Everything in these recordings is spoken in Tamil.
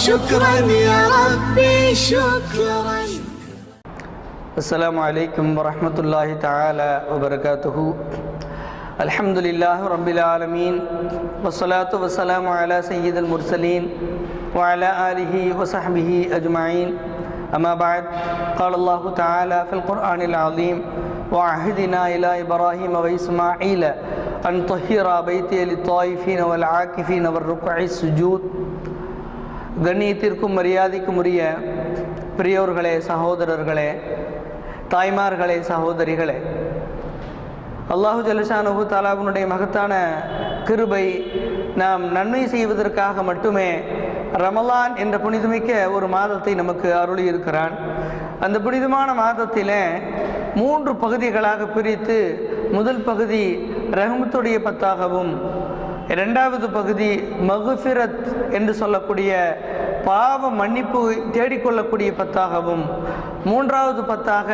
شكرا يا ربي شكرا. السلام عليكم ورحمة الله تعالى وبركاته. الحمد لله رب العالمين والصلاة والسلام على سيد المرسلين وعلى آله وصحبه أجمعين. أما بعد، قال الله تعالى في القرآن العظيم: وعهدنا إلى إبراهيم وإسماعيل أن طهر بيتي للطائفين والعاكفين والركع السجود. கண்ணியத்திற்கும் மரியாதைக்கும் உரிய பெரியோர்களே, சகோதரர்களே, தாய்மார்களே, சகோதரிகளே, அல்லாஹு ஜல்லஷானுஹு தஆலாவுடைய மகத்தான கிருபை நாம் நன்மை செய்வதற்காக மட்டுமே ரமலான் என்ற புனிதமிக்க ஒரு மாதத்தை நமக்கு அருளி இருக்கிறான். அந்த புனிதமான மாதத்திலே 3 பகுதிகளாக பிரித்து, முதல் பகுதி ரஹ்மத்துடைய பத்தாகவும், இரண்டாவது பகுதி மக்ஃபிரத் என்று சொல்லக்கூடிய பாவ மன்னிப்பு தேடிக்கொள்ளக்கூடிய பத்தாகவும், மூன்றாவது பத்தாக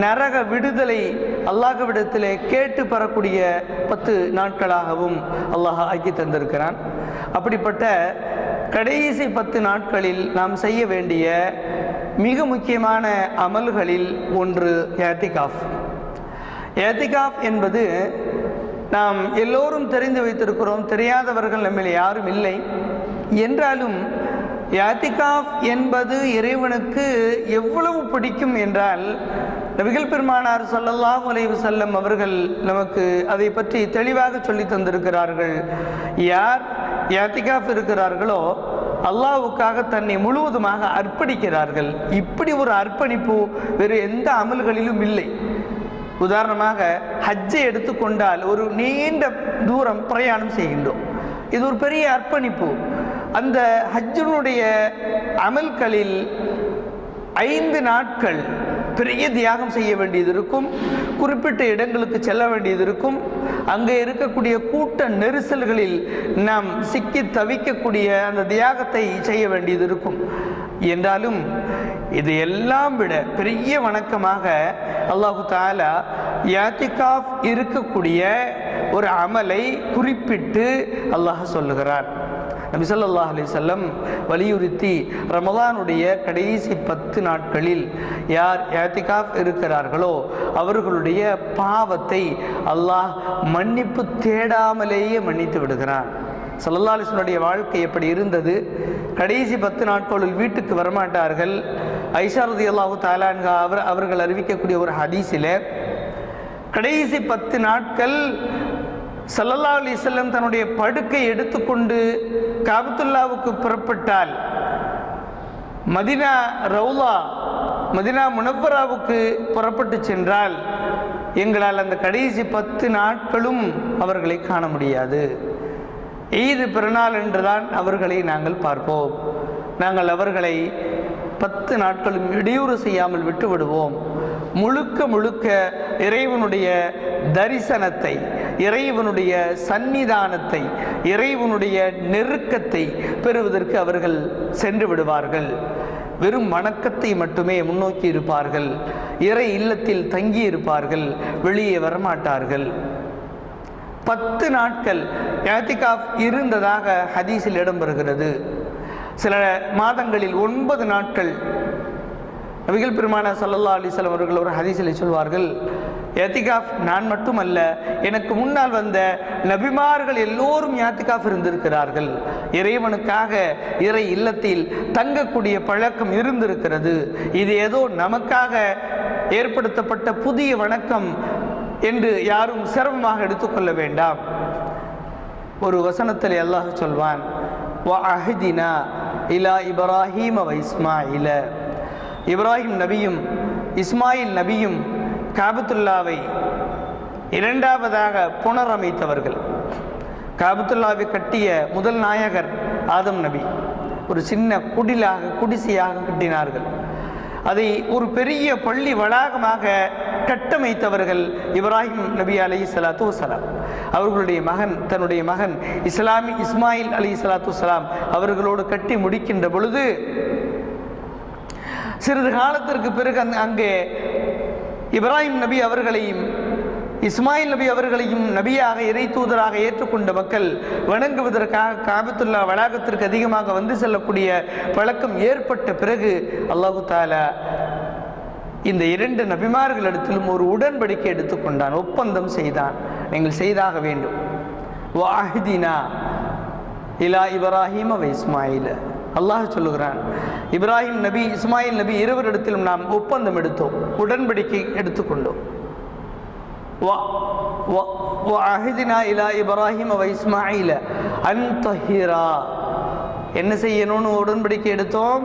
நரக விடுதலை அல்லாஹ்விடத்திலே கேட்டு பெறக்கூடிய 10 நாட்களாகவும் அல்லாஹ் ஆக்கி தந்திருக்கிறான். அப்படிப்பட்ட கடைசி 10 நாட்களில் நாம் செய்ய வேண்டிய மிக முக்கியமான அமல்களில் ஒன்று இஅ்திகாஃப். இஅ்திகாஃப் என்பது நாம் எல்லோரும் தெரிந்து வைத்திருக்கிறோம், தெரியாதவர்கள் நம்மில் யாரும் இல்லை. என்றாலும் இஅ்திகாஃப் என்பது இறைவனுக்கு எவ்வளவு பிடிக்கும் என்றால், நபிகள் பெருமானார் ஸல்லல்லாஹு அலைஹி வஸல்லம் அவர்கள் நமக்கு அதை பற்றி தெளிவாக சொல்லி தந்திருக்கிறார்கள். யார் இஅ்திகாஃப் இருக்கிறார்களோ அல்லாஹ்வுக்காக தன்னை முழுவதுமாக அர்ப்பணிக்கிறார்கள். இப்படி ஒரு அர்ப்பணிப்பு வேறு எந்த அமல்களிலும் இல்லை. உதாரணமாக ஹஜ்ஜை எடுத்துக்கொண்டால் ஒரு நீண்ட தூரம் பிரயாணம் செய்கின்றோம். இது ஒரு பெரிய அர்ப்பணிப்பு. அந்த ஹஜ்ஜினுடைய அமல்களில் 5 நாட்கள் பெரிய தியாகம் செய்ய வேண்டியது இருக்கும். குறிப்பிட்ட இடங்களுக்கு செல்ல வேண்டியது இருக்கும். அங்கே இருக்கக்கூடிய கூட்ட நெரிசல்களில் நாம் சிக்கி தவிக்கக்கூடிய அந்த தியாகத்தை செய்ய வேண்டியது இருக்கும். என்றாலும் இது எல்லாம் விட பெரிய வணக்கமாக அல்லாஹு தஆலா இஅ்திகாஃப் இருக்கக்கூடிய ஒரு அமலை குறிப்பிட்டு அல்லாஹ் சொல்லுகிறார். நபி ஸல்லல்லாஹு அலைஹி வஸல்லம் வலியுறுத்தி, ரமலானுடைய கடைசி 10 நாட்களில் யார் இஅ்திகாஃப் இருக்கிறார்களோ அவர்களுடைய பாவத்தை அல்லாஹ் மன்னிப்பு தேடாமலேயே மன்னித்து விடுகிறான். ஸல்லல்லாஹு அலைஹி வஸல்லம் வாழ்க்கை எப்படி இருந்தது? கடைசி 10 நாட்களில் வீட்டுக்கு வரமாட்டார்கள். ஐஷா ரலியல்லாஹு தஆலா அன்ஹா அவர்கள் அறிவிக்கக்கூடிய ஒரு ஹதீஸில், கடைசி 10 நாட்கள் ஸல்லல்லாஹு அலைஹி வஸல்லம் தன்னுடைய படுக்கை எடுத்துக்கொண்டு காபத்துல்லாவுக்கு புறப்பட்டால், மதீனா ரவுலா மதீனா முனவ்வராவுக்கு புறப்பட்டு சென்றால் எங்களால் அந்த கடைசி 10 நாட்களும் அவர்களை காண முடியாது. ஈது பிறநாள் என்றுதான் அவர்களை நாங்கள் பார்ப்போம். நாங்கள் அவர்களை 10 நாட்களும் இடையூறு செய்யாமல் விட்டு விடுவோம். முழுக்க முழுக்க இறைவனுடைய தரிசனத்தை, இறைவனுடைய சந்நிதானத்தை, இறைவனுடைய நெருக்கத்தை பெறுவதற்கு அவர்கள் சென்று விடுவார்கள். வெறும் வணக்கத்தை மட்டுமே முன்னோக்கி இருப்பார்கள். இறை இல்லத்தில் தங்கி இருப்பார்கள், வெளியே வரமாட்டார்கள். 10 நாட்கள் இஅ்திகாஃப் இருந்ததாக ஹதீஸில் இடம்பெறுகிறது. சில மாதங்களில் 9 நாட்கள் நபிகள் பெருமானார் ஸல்லல்லாஹு அலைஹி வஸல்லம் அவர்கள் ஒரு ஹதீஸில் சொல்வார்கள், இஅ்திகாஃப் நான் மட்டுமல்ல, எனக்கு முன்னால் வந்த நபிமார்கள் எல்லோரும் இஅ்திகாஃப் இருந்திருக்கிறார்கள். இறைவனுக்காக இறை இல்லத்தில் தங்கக்கூடிய பழக்கம் இருந்திருக்கிறது. இது ஏதோ நமக்காக ஏற்படுத்தப்பட்ட புதிய வணக்கம் என்று யாரும் சிரமமாக எடுத்துக்கொள்ள வேண்டாம். ஒரு வசனத்தில் அல்லாஹ் சொல்வான், வஅஹ்தினா இலா இப்ராஹீம வ இஸ்மாயில. இப்ராஹிம் நபியும் இஸ்மாயில் நபியும் காபத்துல்லாவை இரண்டாவதாக புனரமைத்தவர்கள். காபத்துல்லாவை கட்டிய முதல் நாயகர் ஆதம் நபி ஒரு சின்ன குடிசையாக கட்டினார்கள். அதை ஒரு பெரிய பள்ளி வளாகமாக கட்டமைத்தவர்கள் இப்ராஹிம் நபி அலைஹிஸ்ஸலாத்து வஸ்ஸலாம். அவர்களுடைய மகன் தன்னுடைய மகன் இஸ்மாயில் அலைஹிஸ்ஸலாத்து வஸ்ஸலாம் அவர்களோடு கட்டி முடிக்கின்ற பொழுது, சிறிது காலத்திற்கு பிறகு அங்கே இப்ராஹிம் நபி அவர்களையும் இஸ்மாயில் நபி அவர்களையும் நபியாக இறை தூதராக ஏற்றுக்கொண்ட மக்கள் வணங்குவதற்காக காபத்துல்லா வளாகத்திற்கு அதிகமாக வந்து செல்லக்கூடிய பழக்கம் ஏற்பட்ட பிறகு அல்லாஹு தஆலா இந்த 2 நபிமார்களிடத்திலும் ஒரு உடன்படிக்கை எடுத்துக்கொண்டான், ஒப்பந்தம் செய்தான். நீங்கள் செய்தாக வேண்டும். வாஹிதினா இலா இப்ராஹிம வ இஸ்மாயில். அல்லாஹ் சொல்லுகிறான், இப்ராஹிம் நபி இஸ்மாயில் நபி இருவரிடத்திலும் நாம் ஒப்பந்தம் எடுத்தோம், உடன்படிக்கை எடுத்துக்கொண்டோம். வாஹிதினா இலா இப்ராஹிம வ இஸ்மாயில் அன் தஹிரா. என்ன செய்யணும்னு உடன்படிக்கை எடுத்தோம்?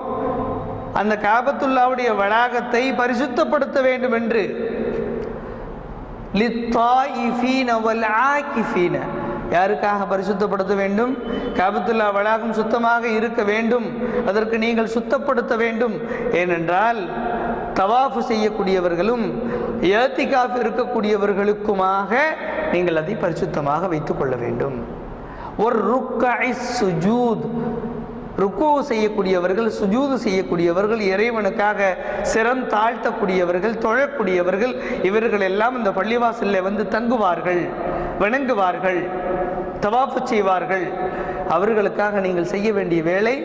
அந்த காபத்துல்லாவுடைய வளாகத்தை பரிசுத்தப்படுத்த வேண்டும் என்று. லித்தாயிஃபீன வல் ஆகிஃபீன. யாருக்காக பரிசுத்தப்படுத்த வேண்டும்? காபத்துல்லா வளாகம் சுத்தமாக இருக்க வேண்டும், அதற்கு நீங்கள் சுத்தப்படுத்த வேண்டும். ஏனென்றால் தவாஃப் செய்யக்கூடியவர்களும் இஅ்திகாஃப் இருக்கக்கூடியவர்களுக்குமாக நீங்கள் அதை பரிசுத்தமாக வைத்துக் கொள்ள வேண்டும். ஒரு ருக்கஇஸ் சுஜூத். ருக்கு செய்யக்கூடியவர்கள், சுஜூது செய்யக்கூடியவர்கள், இறைவனுக்காக சிரம் தாழ்த்தக்கூடியவர்கள், தொழக்கூடியவர்கள், இவர்கள் எல்லாம் இந்த பள்ளிவாசலில் வந்து தங்குவார்கள், வணங்குவார்கள், தவாஃப் செய்வார்கள். அவர்களுக்காக நீங்கள் செய்ய வேண்டிய வேலை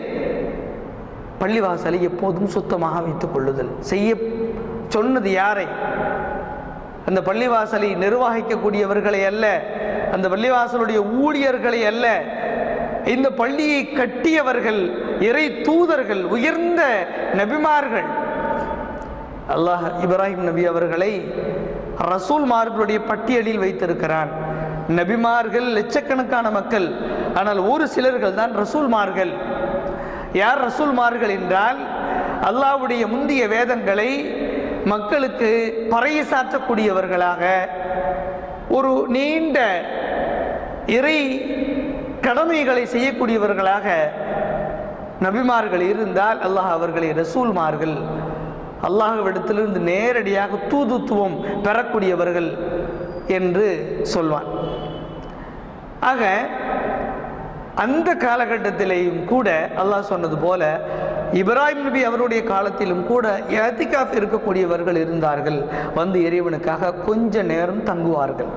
பள்ளிவாசலை எப்போதும் சுத்தமாக வைத்துக் கொள்ளுதல். செய்ய சொன்னது யாரை? அந்த பள்ளிவாசலை நிர்வகிக்கக்கூடியவர்களை அல்ல, அந்த பள்ளிவாசலுடைய ஊழியர்களை அல்ல, இந்த பள்ளியை கட்டியவர்கள், இறை தூதர்கள், உயர்ந்த நபிமார்கள். அல்லாஹ் இப்ராஹிம் நபி அவர்களை ரசூல்மார்களுடைய பட்டியலில் வைத்திருக்கிறான். நபிமார்கள் லட்சக்கணக்கான மக்கள், ஆனால் ஒரு சிலர்கள் தான் ரசூல்மார்கள். யார் ரசூல்மார்கள் என்றால், அல்லாஹ்வுடைய முந்திய வேதங்களை மக்களுக்கு பறைசாற்றக்கூடியவர்களாக, ஒரு நீண்ட இறை கடமைகளை செய்யக்கூடியவர்களாக நபிமார்கள் இருந்தால் அல்லாஹ் அவர்களை ரசூல்மார்கள், அல்லாஹ்விடத்திலிருந்து நேரடியாக தூதுத்துவம் பெறக்கூடியவர்கள் என்று சொல்வான். ஆக அந்த காலகட்டத்திலேயும் கூட அல்லாஹ் சொன்னது போல இப்ராஹிம் நபி அவருடைய காலத்திலும் கூட இஅ்திகாஃப் இருக்கக்கூடியவர்கள் இருந்தார்கள். வந்து இறைவனுக்காக கொஞ்ச நேரம் தங்குவார்கள்.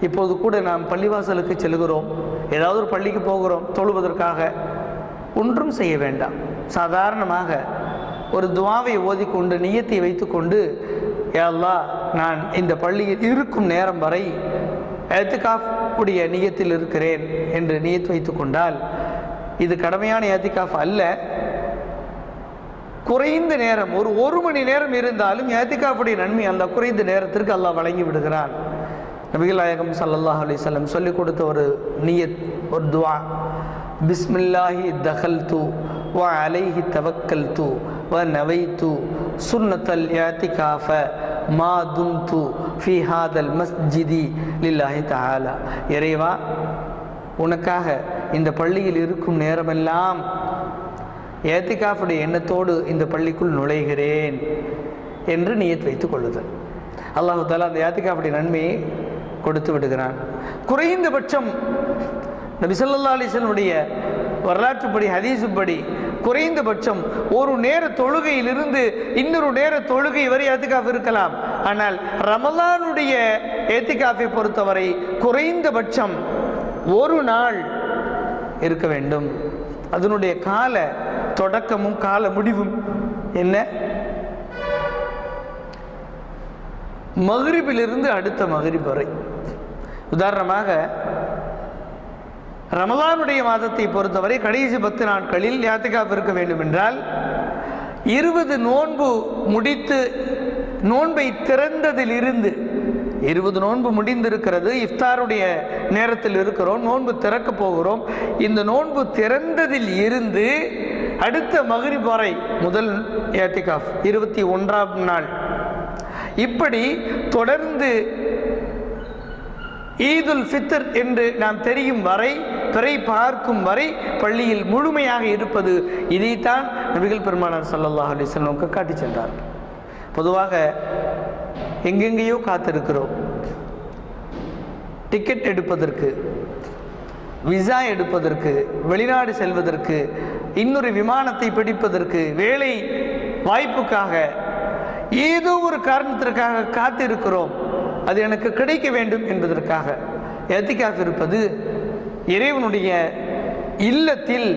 இப்போது கூட நாம் பள்ளிவாசலுக்கு செல்கிறோம், ஏதாவது ஒரு பள்ளிக்கு போகிறோம் தொழுவதற்காக, ஒன்றும் செய்ய வேண்டாம். சாதாரணமாக ஒரு துஆவை ஓதிக்கொண்டு நியத்தை வைத்துக்கொண்டு, யா அல்லாஹ் நான் இந்த பள்ளியில் இருக்கும் நேரம் வரை இஅ்திகாஃப் உடைய நியத்தில் இருக்கிறேன் என்று நியத் வைத்து கொண்டால், இது கடமையான இஅ்திகாஃப் அல்ல. குறைந்த நேரம், ஒரு மணி நேரம் இருந்தாலும் இஅ்திகாஃபுடைய நன்மை அந்த குறைந்த நேரத்திற்கு அல்லாஹ் வழங்கி விடுகிறான். நபிகள் நாயகம் ஸல்லல்லாஹு அலைஹி வஸல்லம் சொல்லிக் கொடுத்த ஒரு நியத், ஒரு துஆ, பிஸ்மில்லாஹி தகல்து வ அலைஹி தவக்கல்து வ நவைத்து சுன்னத்தல் இஅ்திகாஃப மா தும்து ஃபீ ஹாதல் மஸ்ஜிதி லில்லாஹி தஆலா. இறைவா, உனக்காக இந்த பள்ளியில் இருக்கும் நேரமெல்லாம் இஅ்திகாஃபுடைய எண்ணத்தோடு இந்த பள்ளிக்குள் நுழைகிறேன் என்று நியத் வைத்துக் கொள்ளுதல். அல்லாஹு தஆலா அந்த இஅ்திகாஃபுடைய நன்மையை கொடுத்து விடுகிறான். குறைந்தபட்சம் நபி ஸல்லல்லாஹு அலைஹி வஸல்லம் வரலாற்றுப்படி, ஹதீஸுப்படி குறைந்தபட்சம் ஒரு நேர தொழுகையிலிருந்து இன்னொரு நேர தொழுகை வரை இஅ்திகாஃப் இருக்கலாம். ஆனால் ரமலானுடைய இஅ்திகாஃபை பொறுத்தவரை குறைந்தபட்சம் ஒரு நாள் இருக்க வேண்டும். அதனுடைய கால தொடக்கமும் கால முடிவும் என்ன? மக்ரிபிலிருந்து அடுத்த மக்ரிப் வரை. உதாரணமாக ரமலானுடைய மாதத்தை பொறுத்தவரை கடைசி 10 நாட்களில் இஅ்திகாஃப் இருக்க வேண்டும் என்றால் 20 நோன்பு முடித்து நோன்பை திறந்ததிலிருந்து 20 நோன்பு முடிந்திருக்கிறது, இஃப்தாருடைய நேரத்தில் இருக்கிறோம், நோன்பு திறக்க போகிறோம். இந்த நோன்பு திறந்ததில் இருந்து அடுத்த மக்ரிப் வரை முதல் இஅ்திகாஃப் 21ஆம் நாள். இப்படி தொடர்ந்து ஈதுல் ஃபித்ர் என்று நாம் தெரியும் வரை, பிறை பார்க்கும் வரை பள்ளியில் முழுமையாக இருப்பது. இதைத்தான் நபிகள் பெருமானார் ஸல்லல்லாஹு அலைஹி வஸல்லம் காட்டி சென்றார். பொதுவாக எங்கெங்கேயோ காத்திருக்கிறோம், டிக்கெட் எடுப்பதற்கு, விசா எடுப்பதற்கு, வெளிநாடு செல்வதற்கு, இன்னொரு விமானத்தை பிடிப்பதற்கு, வேலை வாய்ப்புக்காக, ஏதோ ஒரு காரணத்திற்காக காத்திருக்கிறோம். அது எனக்கு கிடைக்க வேண்டும் என்பதற்காக இஅ்திகாஃப் இருப்பது இறைவனுடைய இல்லத்தில்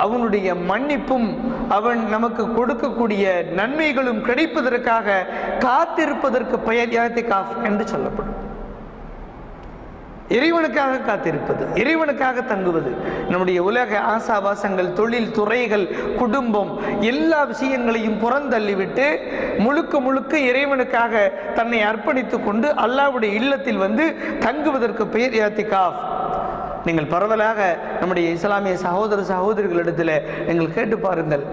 அவனுடைய மன்னிப்பும் அவன் நமக்கு கொடுக்கக்கூடிய நன்மைகளும் கிடைப்பதற்காக காத்திருப்பதற்கு பெயர் இஅ்திகாஃப் என்று சொல்லப்படும். இறைவனுக்காக காத்திருப்பது, இறைவனுக்காக தங்குவது. நம்முடைய உலக ஆசாபாசங்கள், தொழில் துறைகள், குடும்பம் எல்லா விஷயங்களையும் புறந்தள்ளிவிட்டு முழுக்க முழுக்க இறைவனுக்காக தன்னை அர்ப்பணித்து கொண்டு அல்லாஹ்வுடைய இல்லத்தில் வந்து தங்குவதற்கு பெயர் இஅ்திகாஃப். நீங்கள் பரவலாக நம்முடைய இஸ்லாமிய சகோதர சகோதரிகளிடத்தில் நீங்கள் கேட்டு பாருங்கள்,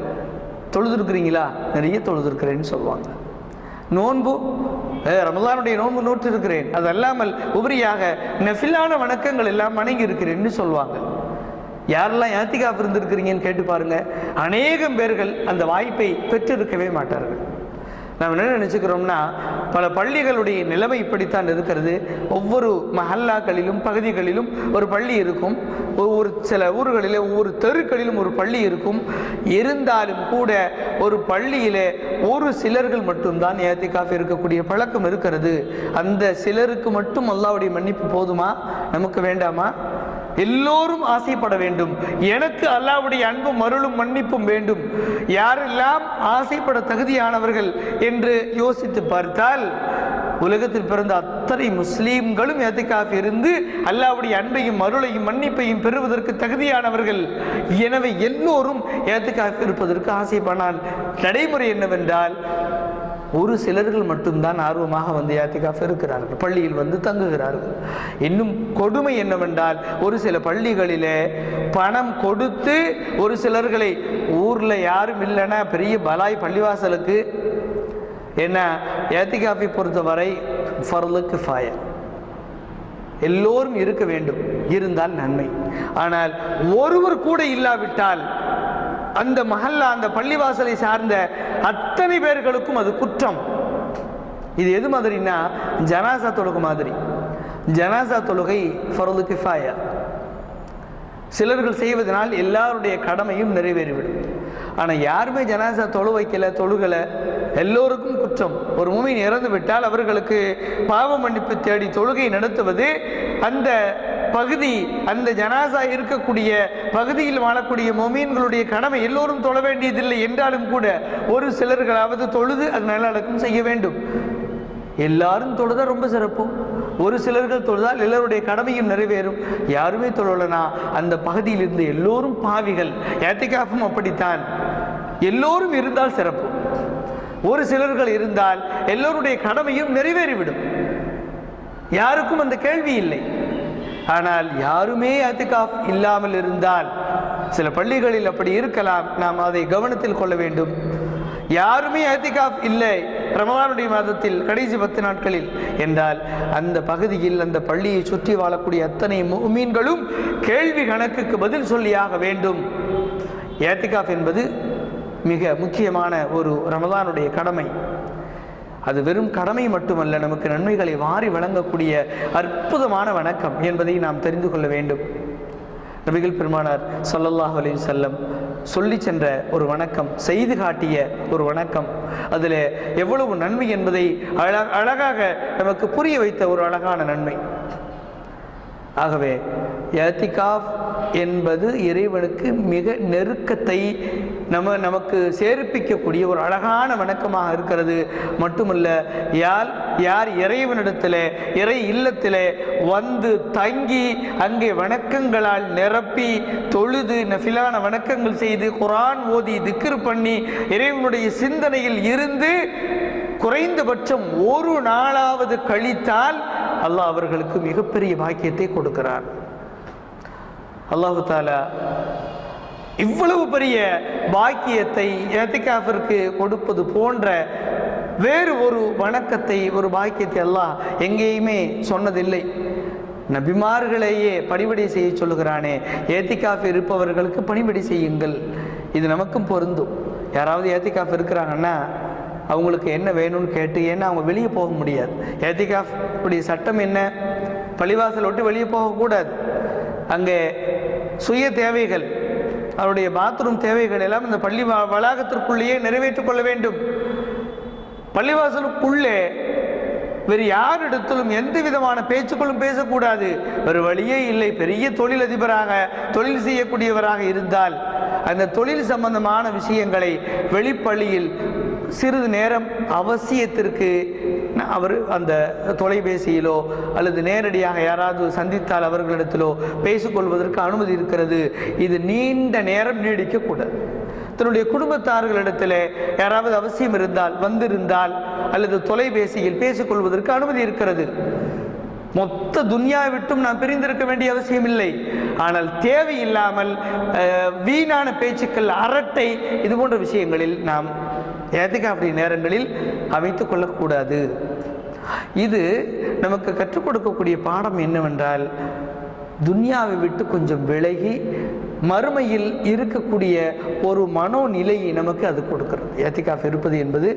தொழுதுருக்கிறீங்களா? நிறைய தொழுதுருக்கிறேன்னு சொல்லுவாங்க. நோன்பு, ரமலானுடைய நோன்பு நோட்டு இருக்கிறேன், அது அல்லாமல் உபரியாக நஃபிலான வணக்கங்கள் எல்லாம் வணங்கி இருக்கிறேன்னு சொல்லுவாங்க. யாரெல்லாம் இஅ்திகாஃப் இருந்திருக்கிறீங்கன்னு கேட்டு பாருங்க, அநேகம் பேர்கள் அந்த வாய்ப்பை பெற்றிருக்கவே மாட்டார்கள். நாம் என்ன நினச்சிக்கிறோம்னா, பல பள்ளிகளுடைய நிலைமை இப்படித்தான் இருக்கிறது. ஒவ்வொரு மஹல்லாக்களிலும் பகுதிகளிலும் ஒரு பள்ளி இருக்கும், ஒவ்வொரு சில ஊர்களிலே ஒவ்வொரு தெருக்களிலும் ஒரு பள்ளி இருக்கும். இருந்தாலும் கூட ஒரு பள்ளியிலே ஒரு சிலர்கள் மட்டும்தான் இஅ்திகாஃப் இருக்கக்கூடிய பழக்கம் இருக்கிறது. அந்த சிலருக்கு மட்டும் அல்லாஹ்வுடைய மன்னிப்பு போதுமா? நமக்கு வேண்டாமா? எல்லோரும் ஆசைப்பட வேண்டும், எனக்கு அல்லாஹ்வுடைய அன்பும் அருளும் மன்னிப்பும் வேண்டும். யாரெல்லாம் ஆசைப்பட தகுதியானவர்கள் என்று யோசித்து பார்த்தால், உலகத்தில் பிறந்த அத்தனை முஸ்லீம்களும் இஅ்திகாஃப் இருந்து அல்லாஹ்வுடைய அன்பையும் அருளையும் மன்னிப்பையும் பெறுவதற்கு தகுதியானவர்கள். எனவே எல்லோரும் இஅ்திகாஃப் இருப்பதற்கு ஆசைப்படான். நடைமுறை என்னவென்றால், ஒரு சிலர்கள் மட்டும்தான் ஆர்வமாக வந்து இஅ்திகாஃப் இருக்கிறார்கள், பள்ளியில் வந்து தங்குகிறார்கள். இன்னும் கொடுமை என்னவென்றால், ஒரு சில பள்ளிகளிலே பணம் கொடுத்து ஒரு சிலர்களை, ஊரில் யாரும் இல்லைன்னா பெரிய பலாய் பள்ளிவாசலுக்கு, என்ன இஅ்திகாஃபை பொறுத்தவரை ஃபர்லு கிஃபாயா, எல்லோரும் இருக்க வேண்டும், இருந்தால் நன்மை. ஆனால் ஒருவர் கூட இல்லாவிட்டால் அந்த மஹல்லா, அந்த பள்ளிவாசலை சார்ந்த அத்தனை பேர்களுக்கும் அது குற்றம். இது எது மாதிரின்னா, ஜனாசா தொழுகை மாதிரி. ஜனாசா தொழுகை ஃபர்லு கிஃபாயா, சிலர்கள் செய்வதனால் எல்லாருடைய கடமையும் நிறைவேறிவிடும். ஆனால் யாருமே ஜனாசா தொழு வைக்கல, தொழுகலை, எல்லோருக்கும் குற்றம். ஒரு மூமின் இறந்து விட்டால் அவர்களுக்கு பாவ மன்னிப்பு தேடி தொழுகை நடத்துவது அந்த பகுதி, அந்த ஜனாசா இருக்கக்கூடிய பகுதியில் வாழக்கூடிய மோமீன்களுடைய கடமை. எல்லோரும் தொழ வேண்டியதில்லை என்றாலும் கூட ஒரு சிலர்களாவது தொழுது அது நல்லடக்கம் செய்ய வேண்டும். எல்லாரும் தொழுதால் ரொம்ப சிறப்பு, ஒரு சிலர்கள் தொழுதால் எல்லோருடைய கடமையும் நிறைவேறும். யாருமே தொழலனா அந்த பகுதியில் இருந்து எல்லோரும் பாவிகள். இஅ்திகாஃபும் அப்படித்தான், எல்லோரும் இருந்தால் சிறப்பு. ஒரு சிலர்கள் இருந்தால் எல்லோருடைய கடமையும் நிறைவேறிவிடும், யாருக்கும் அந்த கேள்வி இல்லை. ஆனால் யாருமே இஅ்திகாஃப் இல்லாமல் இருந்தால், சில பள்ளிகளில் அப்படி இருக்கலாம், நாம் அதை கவனத்தில் கொள்ள வேண்டும். யாருமே இஅ்திகாஃப் இல்லை ரமலானுடைய மாதத்தில் கடைசி 10 நாட்களில் என்றால், அந்த பகுதியில் அந்த பள்ளியை சுற்றி வாழக்கூடிய அத்தனை முஃமின்களும் கேள்வி கணக்குக்கு பதில் சொல்லியாக வேண்டும். இஅ்திகாஃப் என்பது மிக முக்கியமான ஒரு ரமலானுடைய கடமை. அது வெறும் கடமை மட்டுமல்ல, நமக்கு நன்மைகளை வாரி வழங்கக்கூடிய அற்புதமான வணக்கம் என்பதை நாம் தெரிந்து கொள்ள வேண்டும். நபிகள் பெருமானார் ஸல்லல்லாஹு அலைஹி வஸல்லம் சொல்லி சென்ற ஒரு வணக்கம், செய்து காட்டிய ஒரு வணக்கம், அதில் எவ்வளவு நன்மை என்பதை அழகாக நமக்கு புரிய வைத்த ஒரு அழகான நன்மை. ஆகவே இஅ்திகாஃப் என்பது இறைவனுக்கு மிக நெருக்கத்தை நமக்கு சேர்ப்பிக்கக்கூடிய ஒரு அழகான வணக்கமாக இருக்கிறது. மட்டுமல்ல, யார் இறைவனிடத்தில், இறை இல்லத்தில் வந்து தங்கி அங்கே வணக்கங்களால் நிரப்பி தொழுது நஃபிலான வணக்கங்கள் செய்து குர்ஆன் ஓதி திக்ர் பண்ணி இறைவனுடைய சிந்தனையில் இருந்து குறைந்தபட்சம் ஒரு நாளாவது கழித்தால் அல்லாஹ் அவர்களுக்கு மிகப்பெரிய பாக்கியத்தை கொடுக்கிறார். அல்லாஹு தஆலா இவ்வளவு பெரிய பாக்கியத்தை இஅ்திகாஃபிற்கு கொடுப்பது போன்ற வேறு ஒரு வணக்கத்தை, ஒரு பாக்கியத்தை அல்லாஹ் எங்கேயுமே சொன்னதில்லை. நபிமார்களையே பணிவிடை செய்ய சொல்லுகிறானே, இஅ்திகாஃப் இருப்பவர்களுக்கு பணிவிடை செய்யுங்கள். இது நமக்கும் பொருந்தும். யாராவது இஅ்திகாஃப் இருக்கிறாங்கன்னா அவங்களுக்கு என்ன வேணும்னு கேட்டு, ஏன்னா அவங்க வெளியே போக முடியாது. இஅ்திகாஃப் உடைய சட்டம் என்ன? பள்ளிவாசல் விட்டு வெளியே போகக்கூடாது. அங்கே சுய தேவைகள், அவருடைய பாத்ரூம் தேவைகள் எல்லாம் இந்த பள்ளி வளாகத்திற்குள்ளேயே நிறைவேற்றிக் கொள்ள வேண்டும். பள்ளிவாசலுக்குள்ளே வேறு யாரிடத்திலும் எந்த விதமான பேச்சுக்களும் பேசக்கூடாது. ஒரு வழியே இல்லை. பெரிய தொழிலதிபராக தொழில் செய்யக்கூடியவராக இருந்தால் அந்த தொழில் சம்பந்தமான விஷயங்களை வெளிப்பள்ளியில் சிறிது நேரம் அவசியத்திற்கு அவர் அந்த தொலைபேசியிலோ அல்லது நேரடியாக யாராவது சந்தித்தால் அவர்களிடத்திலோ பேசிக்கொள்வதற்கு அனுமதி இருக்கிறது. இது நீண்ட நேரம் நீடிக்கக்கூடாது. தன்னுடைய குடும்பத்தார்களிடத்தில் யாராவது அவசியம் இருந்தால் வந்திருந்தால் அல்லது தொலைபேசியில் பேசிக்கொள்வதற்கு அனுமதி இருக்கிறது. மொத்த துன்யாவை விட்டும் நாம் பிரிந்திருக்க வேண்டிய அவசியம் இல்லை. ஆனால் தேவையில்லாமல் வீணான பேச்சுக்கள், அரட்டை, இது போன்ற விஷயங்களில் நாம் ஏத்திகாஃப் நேரங்களில் அமைத்துக் கொள்ளக்கூடாது. இது நமக்கு கற்றுக் கொடுக்கக்கூடிய பாடம் என்னவென்றால், துன்யாவை விட்டு கொஞ்சம் விலகி மறுமையில் இருக்கக்கூடிய ஒரு மனோநிலையை நமக்கு அது கொடுக்கிறது. ஏத்திகாஃப் இருப்பது என்பது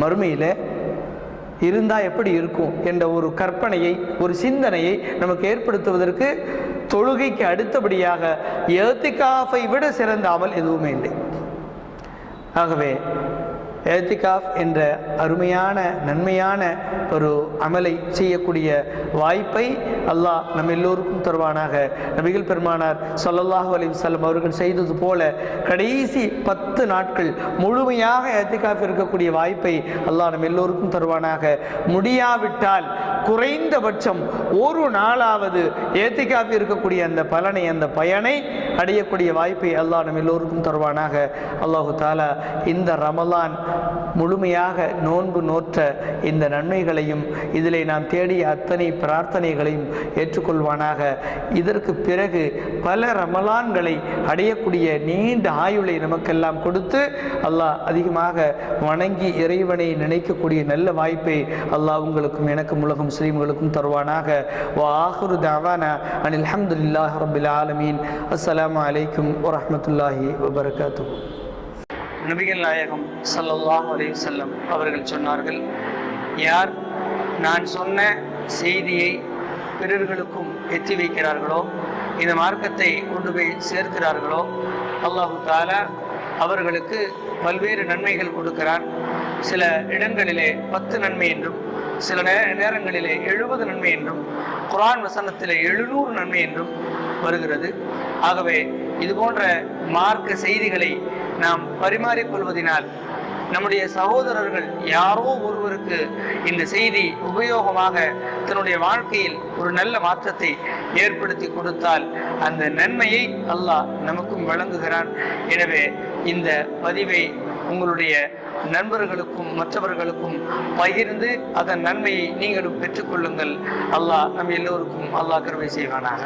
மறுமையில் இருந்தால் எப்படி இருக்கும் என்ற ஒரு கற்பனையை, ஒரு சிந்தனையை நமக்கு ஏற்படுத்துவதற்கு தொழுகைக்கு அடுத்தபடியாக ஏத்திகாஃபை விட சிறந்த அமல் எதுவுமே இல்லை. ஆகவே ஏத்திகாஃப் என்ற அருமையான நன்மையான ஒரு அமலை செய்யக்கூடிய வாய்ப்பை அல்லாஹ் நம் எல்லோருக்கும் தருவானாக. நபிகள் பெருமானார் ஸல்லல்லாஹு அலைஹி வஸல்லம் அவர்கள் செய்தது போல கடைசி 10 நாட்கள் முழுமையாக ஏத்திகாஃப் இருக்கக்கூடிய வாய்ப்பை அல்லாஹ் நம் எல்லோருக்கும் தருவானாக. முடியாவிட்டால் குறைந்தபட்சம் ஒரு நாளாவது ஏத்திகாஃப் இருக்கக்கூடிய அந்த பலனை, அந்த பயனை அடையக்கூடிய வாய்ப்பை அல்லாஹ் நம் எல்லோருக்கும் தருவானாக. அல்லாஹு தாலா இந்த ரமலான் முழுமையாக நோன்பு நோற்ற இந்த நன்மைகளையும் இதிலே நாம் தேடிய அத்தனை பிரார்த்தனைகளையும் ஏற்றுக்கொள்வானாக. இதற்கு பிறகு பல ரமலான்களை அடையக்கூடிய நீண்ட ஆயுளை நமக்கெல்லாம் கொடுத்து அல்லாஹ் அதிகமாக வணங்கி இறைவனை நினைக்கக்கூடிய நல்ல வாய்ப்பை அல்லாஹ் உங்களுக்கும் எனக்கும் உலக முஸ்லீம்களுக்கும் தருவானாக. வா ஆஹிரு தஅவானா அனில் ஹம்துலில்லாஹி ரப்பில் ஆலமீன். அஸ்ஸலாமு அலைக்கும் வரஹ்மத்துல்லாஹி வபரகாத்துஹு. நபிகள் நாயகம் ஸல்லல்லாஹு அலைஹி வஸல்லம் அவர்கள் சொன்னார்கள், யார் நான் சொன்ன செய்தியை பிறர்களுக்கும் எத்தி வைக்கிறார்களோ, இந்த மார்க்கத்தை கொண்டு போய் சேர்க்கிறார்களோ, அல்லாஹு தஆலா அவர்களுக்கு பல்வேறு நன்மைகள் கொடுக்கிறான். சில இடங்களிலே 10 நன்மை என்றும், சில நேரங்களிலே 70 நன்மை என்றும், குர்ஆன் வசனத்திலே 700 நன்மை என்றும் வருகிறது. ஆகவே இது போன்ற மார்க்க செய்திகளை நாம் பரிமாறிக்கொள்வதனால் நம்முடைய சகோதரர்கள் யாரோ ஒருவருக்கு இந்த செய்தி உபயோகமாக தன்னுடைய வாழ்க்கையில் ஒரு நல்ல மாற்றத்தை ஏற்படுத்தி கொடுத்தால் அந்த நன்மையை அல்லாஹ் நமக்கும் வழங்குகிறான். எனவே இந்த பதிவை உங்களுடைய நண்பர்களுக்கும் மற்றவர்களுக்கும் பகிர்ந்து அதன் நன்மையை நீங்களும் பெற்றுக்கொள்ளுங்கள். அல்லாஹ் நம் எல்லோருக்கும் அல்லாஹ் கிருபை செய்வானாக.